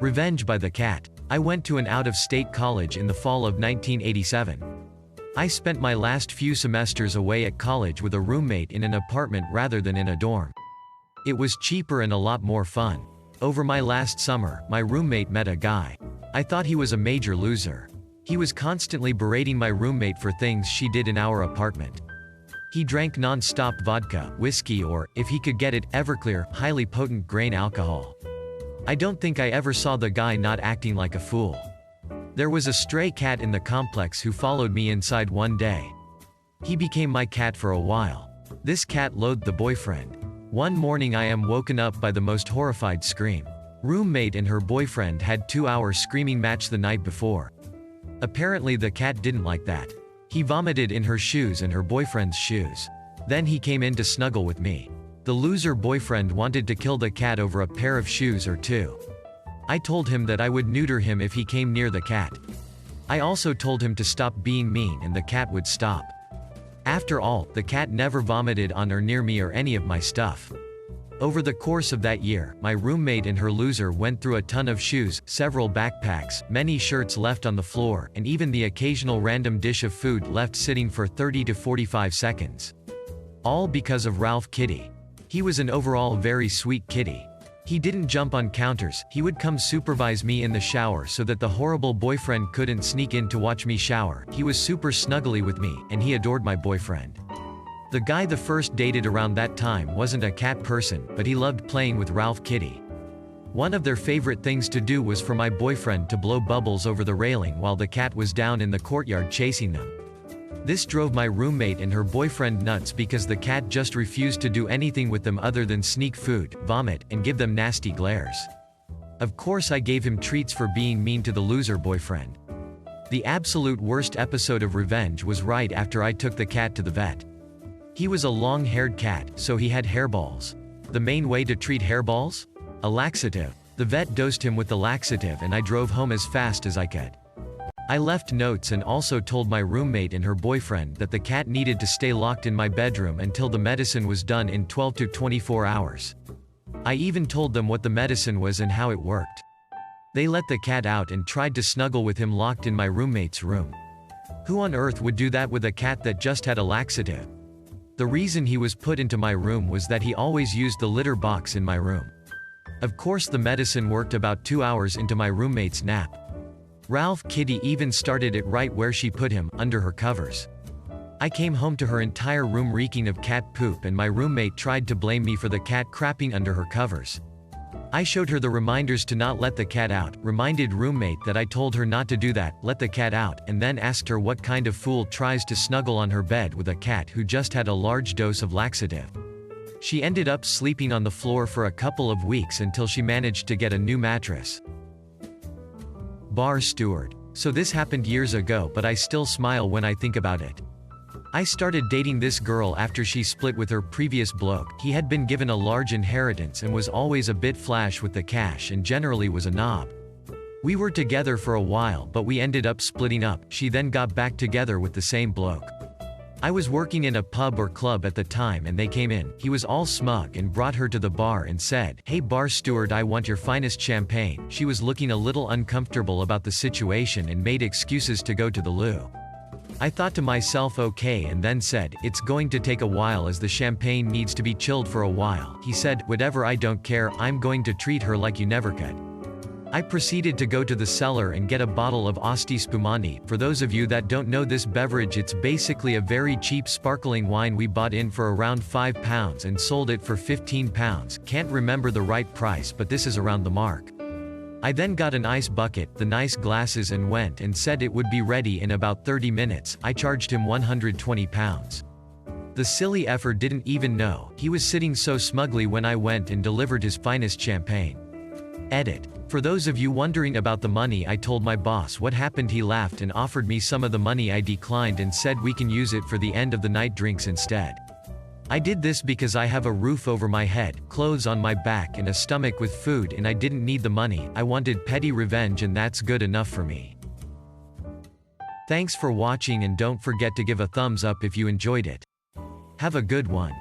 Revenge by the Cat. I went to an out-of-state college in the fall of 1987. I spent my last few semesters away at college with a roommate in an apartment rather than in a dorm. It was cheaper and a lot more fun. Over my last summer, my roommate met a guy. I thought he was a major loser. He was constantly berating my roommate for things she did in our apartment. He drank non-stop vodka, whiskey or, if he could get it, Everclear, highly potent grain alcohol. I don't think I ever saw the guy not acting like a fool. There was a stray cat in the complex who followed me inside one day. He became my cat for a while. This cat loathed the boyfriend. One morning I am woken up by the most horrified scream. Roommate and her boyfriend had 2-hour screaming match the night before. Apparently the cat didn't like that. He vomited in her shoes and her boyfriend's shoes. Then he came in to snuggle with me. The loser boyfriend wanted to kill the cat over a pair of shoes or two. I told him that I would neuter him if he came near the cat. I also told him to stop being mean and the cat would stop. After all, the cat never vomited on or near me or any of my stuff. Over the course of that year, my roommate and her loser went through a ton of shoes, several backpacks, many shirts left on the floor, and even the occasional random dish of food left sitting for 30 to 45 seconds. All because of Ralph Kitty. He was an overall very sweet kitty. He didn't jump on counters, he would come supervise me in the shower so that the horrible boyfriend couldn't sneak in to watch me shower. He was super snuggly with me, and he adored my boyfriend. The guy the first dated around that time wasn't a cat person, but he loved playing with Ralph Kitty. One of their favorite things to do was for my boyfriend to blow bubbles over the railing while the cat was down in the courtyard chasing them. This drove my roommate and her boyfriend nuts because the cat just refused to do anything with them other than sneak food, vomit, and give them nasty glares. Of course I gave him treats for being mean to the loser boyfriend. The absolute worst episode of revenge was right after I took the cat to the vet. He was a long-haired cat, so he had hairballs. The main way to treat hairballs? A laxative. The vet dosed him with the laxative and I drove home as fast as I could. I left notes and also told my roommate and her boyfriend that the cat needed to stay locked in my bedroom until the medicine was done in 12 to 24 hours. I even told them what the medicine was and how it worked. They let the cat out and tried to snuggle with him locked in my roommate's room. Who on earth would do that with a cat that just had a laxative? The reason he was put into my room was that he always used the litter box in my room. Of course the medicine worked about 2 hours into my roommate's nap. Ralph Kitty even started it right where she put him, under her covers. I came home to her entire room reeking of cat poop and my roommate tried to blame me for the cat crapping under her covers. I showed her the reminders to not let the cat out, reminded roommate that I told her not to do that, let the cat out, and then asked her what kind of fool tries to snuggle on her bed with a cat who just had a large dose of laxative. She ended up sleeping on the floor for a couple of weeks until she managed to get a new mattress. Bar steward. So this happened years ago but I still smile when I think about it. I started dating this girl after she split with her previous bloke. He had been given a large inheritance and was always a bit flash with the cash and generally was a knob. We were together for a while but we ended up splitting up. She then got back together with the same bloke. I was working in a pub or club at the time and they came in. He was all smug and brought her to the bar and said, "Hey bar steward, I want your finest champagne." She was looking a little uncomfortable about the situation and made excuses to go to the loo. I thought to myself okay and then said, "It's going to take a while as the champagne needs to be chilled for a while." He said, "Whatever, I don't care, I'm going to treat her like you never could." I proceeded to go to the cellar and get a bottle of Asti Spumante. For those of you that don't know this beverage, it's basically a very cheap sparkling wine we bought in for around £5 and sold it for £15. Can't remember the right price but this is around the mark. I then got an ice bucket, the nice glasses and went and said it would be ready in about 30 minutes. I charged him £120. The silly effer didn't even know. He was sitting so smugly when I went and delivered his finest champagne. Edit. For those of you wondering about the money, I told my boss what happened. He laughed and offered me some of the money. I declined and said we can use it for the end of the night drinks instead. I did this because I have a roof over my head, clothes on my back and a stomach with food and I didn't need the money. I wanted petty revenge and that's good enough for me. Thanks for watching and don't forget to give a thumbs up if you enjoyed it. Have a good one.